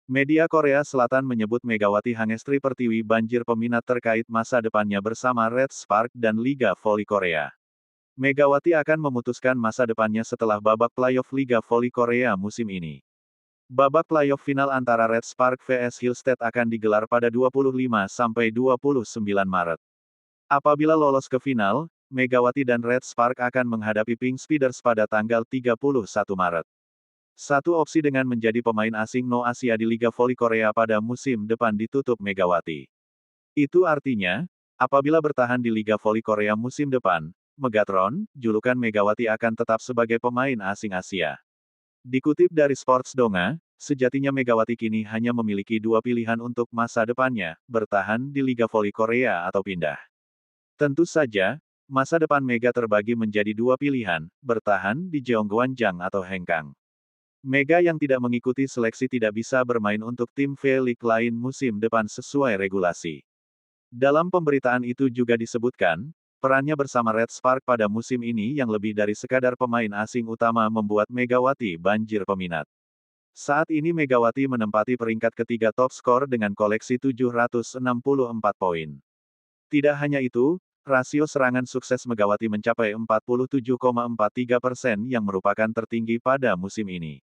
Media Korea Selatan menyebut Megawati Hangestri Pertiwi banjir peminat terkait masa depannya bersama Red Spark dan Liga Voli Korea. Megawati akan memutuskan masa depannya setelah babak playoff Liga Voli Korea musim ini. Babak playoff final antara Red Spark vs Hillstead akan digelar pada 25–29 Maret. Apabila lolos ke final, Megawati dan Red Spark akan menghadapi Pink Speeders pada tanggal 31 Maret. Satu opsi dengan menjadi pemain asing No Asia di Liga Voli Korea pada musim depan ditutup Megawati. Itu artinya, apabila bertahan di Liga Voli Korea musim depan, Megatron, julukan Megawati akan tetap sebagai pemain asing Asia. Dikutip dari Sports Donga, sejatinya Megawati kini hanya memiliki dua pilihan untuk masa depannya, bertahan di Liga Voli Korea atau pindah. Tentu saja, masa depan Mega terbagi menjadi dua pilihan, bertahan di Jeonggwanjang atau Hengkang. Mega yang tidak mengikuti seleksi tidak bisa bermain untuk tim V-League lain musim depan sesuai regulasi. Dalam pemberitaan itu juga disebutkan, perannya bersama Red Spark pada musim ini yang lebih dari sekadar pemain asing utama membuat Megawati banjir peminat. Saat ini Megawati menempati peringkat ketiga top skor dengan koleksi 764 poin. Tidak hanya itu, rasio serangan sukses Megawati mencapai 47,43% yang merupakan tertinggi pada musim ini.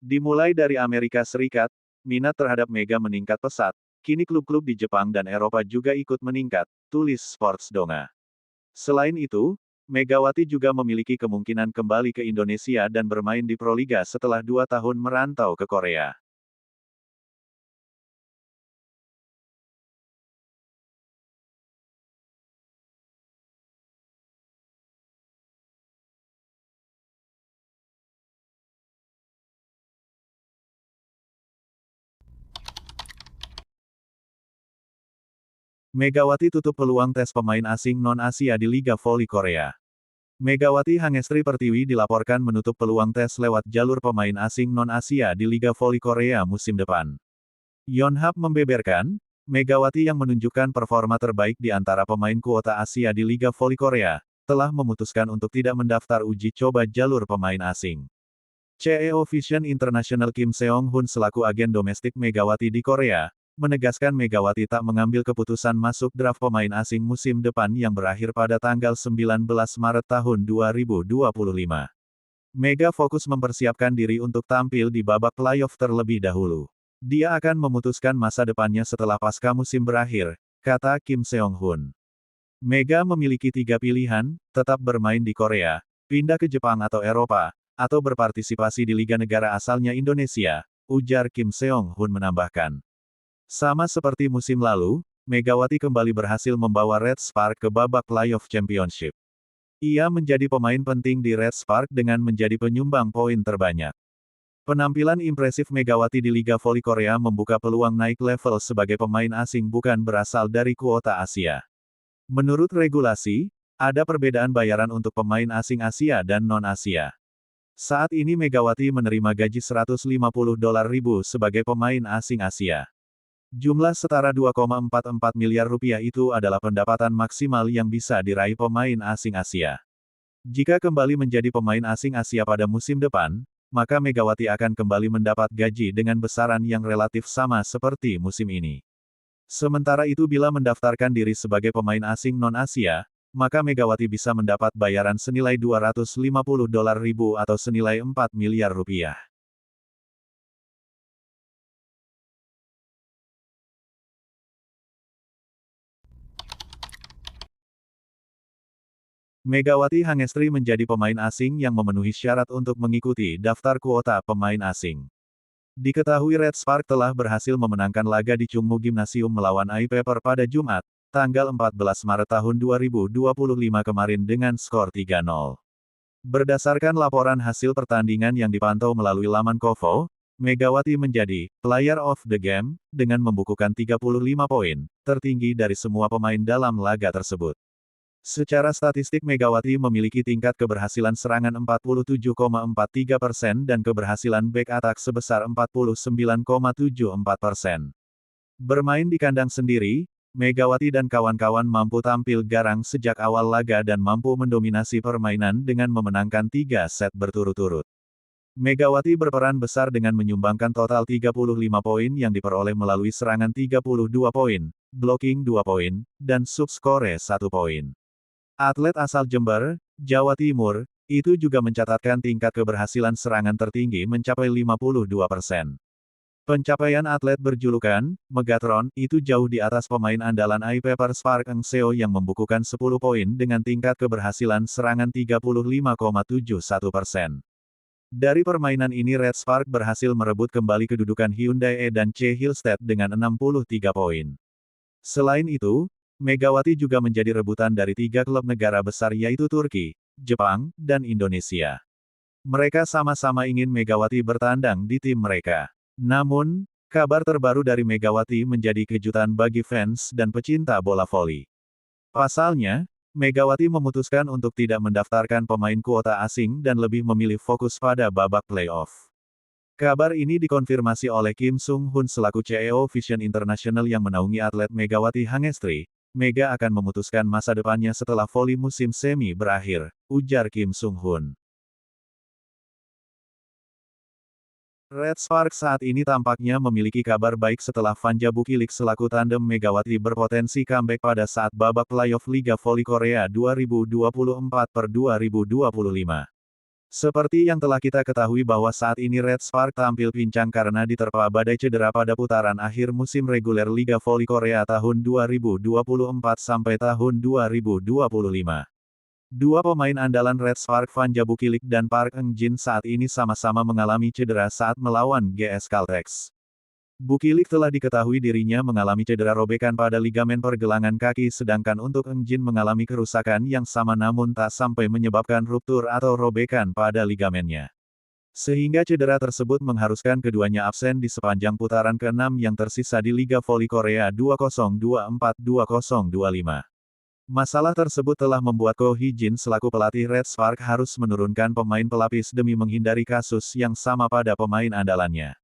Dimulai dari Amerika Serikat, minat terhadap Mega meningkat pesat, kini klub-klub di Jepang dan Eropa juga ikut meningkat, tulis Sports Donga. Selain itu, Megawati juga memiliki kemungkinan kembali ke Indonesia dan bermain di Proliga setelah 2 tahun merantau ke Korea. Megawati tutup peluang tes pemain asing non-Asia di Liga Voli Korea. Megawati Hangestri Pertiwi dilaporkan menutup peluang tes lewat jalur pemain asing non-Asia di Liga Voli Korea musim depan. Yonhap membeberkan, Megawati yang menunjukkan performa terbaik di antara pemain kuota Asia di Liga Voli Korea, telah memutuskan untuk tidak mendaftar uji coba jalur pemain asing. CEO Vision International Kim Seong-hun selaku agen domestik Megawati di Korea, menegaskan Megawati tak mengambil keputusan masuk draft pemain asing musim depan yang berakhir pada tanggal 19 Maret tahun 2025. Mega fokus mempersiapkan diri untuk tampil di babak playoff terlebih dahulu. Dia akan memutuskan masa depannya setelah pasca musim berakhir, kata Kim Seong-hun. Mega memiliki 3 pilihan, tetap bermain di Korea, pindah ke Jepang atau Eropa, atau berpartisipasi di Liga Negara asalnya Indonesia, ujar Kim Seong-hun menambahkan. Sama seperti musim lalu, Megawati kembali berhasil membawa Red Spark ke babak playoff championship. Ia menjadi pemain penting di Red Spark dengan menjadi penyumbang poin terbanyak. Penampilan impresif Megawati di Liga Voli Korea membuka peluang naik level sebagai pemain asing bukan berasal dari kuota Asia. Menurut regulasi, ada perbedaan bayaran untuk pemain asing Asia dan non-Asia. Saat ini Megawati menerima gaji $150.000 sebagai pemain asing Asia. Jumlah setara 2,44 miliar rupiah itu adalah pendapatan maksimal yang bisa diraih pemain asing Asia. Jika kembali menjadi pemain asing Asia pada musim depan, maka Megawati akan kembali mendapat gaji dengan besaran yang relatif sama seperti musim ini. Sementara itu bila mendaftarkan diri sebagai pemain asing non-Asia, maka Megawati bisa mendapat bayaran senilai $250.000 atau senilai 4 miliar rupiah. Megawati Hangestri menjadi pemain asing yang memenuhi syarat untuk mengikuti daftar kuota pemain asing. Diketahui Red Spark telah berhasil memenangkan laga di Chungmu Gymnasium melawan iPaper pada Jumat, tanggal 14 Maret tahun 2025 kemarin dengan skor 3-0. Berdasarkan laporan hasil pertandingan yang dipantau melalui laman Kovo, Megawati menjadi Player of the Game, dengan membukukan 35 poin, tertinggi dari semua pemain dalam laga tersebut. Secara statistik Megawati memiliki tingkat keberhasilan serangan 47,43% dan keberhasilan back attack sebesar 49,74%. Bermain di kandang sendiri, Megawati dan kawan-kawan mampu tampil garang sejak awal laga dan mampu mendominasi permainan dengan memenangkan 3 set berturut-turut. Megawati berperan besar dengan menyumbangkan total 35 poin yang diperoleh melalui serangan 32 poin, blocking 2 poin, dan subskore 1 poin. Atlet asal Jember, Jawa Timur, itu juga mencatatkan tingkat keberhasilan serangan tertinggi mencapai 52%. Pencapaian atlet berjulukan Megatron itu jauh di atas pemain andalan iPepper Spark Eng Seo yang membukukan 10 poin dengan tingkat keberhasilan serangan 35,71%. Dari permainan ini Red Spark berhasil merebut kembali kedudukan Hyundai E dan C Hillstead dengan 63 poin. Selain itu, Megawati juga menjadi rebutan dari 3 klub negara besar yaitu Turki, Jepang, dan Indonesia. Mereka sama-sama ingin Megawati bertandang di tim mereka. Namun, kabar terbaru dari Megawati menjadi kejutan bagi fans dan pecinta bola voli. Pasalnya, Megawati memutuskan untuk tidak mendaftarkan pemain kuota asing dan lebih memilih fokus pada babak playoff. Kabar ini dikonfirmasi oleh Kim Sung Hoon selaku CEO Vision International yang menaungi atlet Megawati Hangestri. Mega akan memutuskan masa depannya setelah voli musim semi berakhir, ujar Kim Sung Hoon. Red Spark saat ini tampaknya memiliki kabar baik setelah Vanja Bukilik selaku tandem Megawati berpotensi comeback pada saat babak playoff Liga Voli Korea 2024/2025. Seperti yang telah kita ketahui bahwa saat ini Red Spark tampil pincang karena diterpa badai cedera pada putaran akhir musim reguler Liga Voli Korea tahun 2024 sampai tahun 2025. Dua pemain andalan Red Spark Vanja Bukilik dan Park Eung Jin saat ini sama-sama mengalami cedera saat melawan GS Caltex. Bukilik telah diketahui dirinya mengalami cedera robekan pada ligamen pergelangan kaki sedangkan untuk Eung Jin mengalami kerusakan yang sama namun tak sampai menyebabkan ruptur atau robekan pada ligamennya. Sehingga cedera tersebut mengharuskan keduanya absen di sepanjang putaran ke-6 yang tersisa di Liga Voli Korea 2024-2025. Masalah tersebut telah membuat Ko Hee-jin selaku pelatih Red Spark harus menurunkan pemain pelapis demi menghindari kasus yang sama pada pemain andalannya.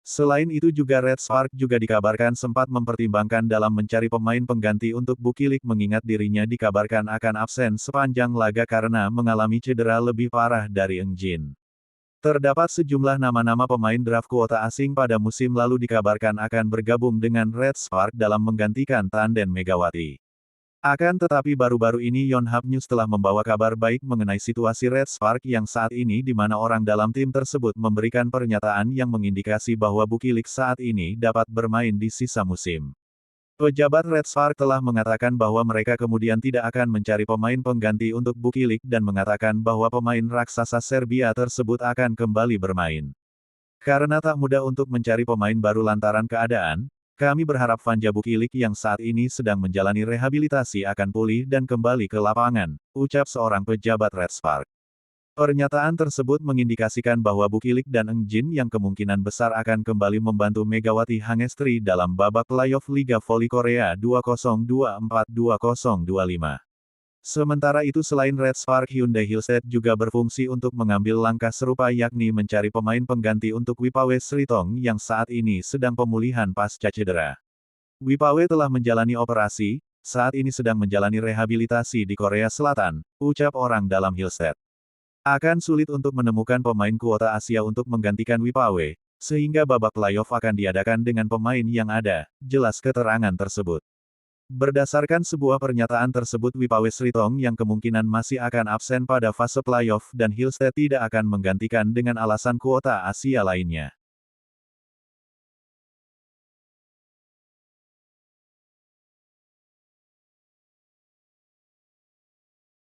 Selain itu juga Red Spark juga dikabarkan sempat mempertimbangkan dalam mencari pemain pengganti untuk Bukilik mengingat dirinya dikabarkan akan absen sepanjang laga karena mengalami cedera lebih parah dari Eung Jin. Terdapat sejumlah nama-nama pemain draft kuota asing pada musim lalu dikabarkan akan bergabung dengan Red Spark dalam menggantikan tandem Megawati. Akan tetapi baru-baru ini Yonhap News telah membawa kabar baik mengenai situasi Red Spark yang saat ini di mana orang dalam tim tersebut memberikan pernyataan yang mengindikasi bahwa Bukilik saat ini dapat bermain di sisa musim. Pejabat Red Spark telah mengatakan bahwa mereka kemudian tidak akan mencari pemain pengganti untuk Bukilik dan mengatakan bahwa pemain raksasa Serbia tersebut akan kembali bermain. Karena tak mudah untuk mencari pemain baru lantaran keadaan, kami berharap Vanja Bukilik yang saat ini sedang menjalani rehabilitasi akan pulih dan kembali ke lapangan, ucap seorang pejabat Red Spark. Pernyataan tersebut mengindikasikan bahwa Bukilik dan Eung Jin yang kemungkinan besar akan kembali membantu Megawati Hangestri dalam babak playoff Liga Voli Korea 2024-2025. Sementara itu selain Red Spark Hyundai Hillstead juga berfungsi untuk mengambil langkah serupa yakni mencari pemain pengganti untuk Wipawe Sritong yang saat ini sedang pemulihan pasca cedera. Wipawe telah menjalani operasi, saat ini sedang menjalani rehabilitasi di Korea Selatan, ucap orang dalam Hillstead. Akan sulit untuk menemukan pemain kuota Asia untuk menggantikan Wipawe, sehingga babak playoff akan diadakan dengan pemain yang ada, jelas keterangan tersebut. Berdasarkan sebuah pernyataan tersebut Wipawe Sritong yang kemungkinan masih akan absen pada fase playoff dan Hillstead tidak akan menggantikan dengan alasan kuota Asia lainnya.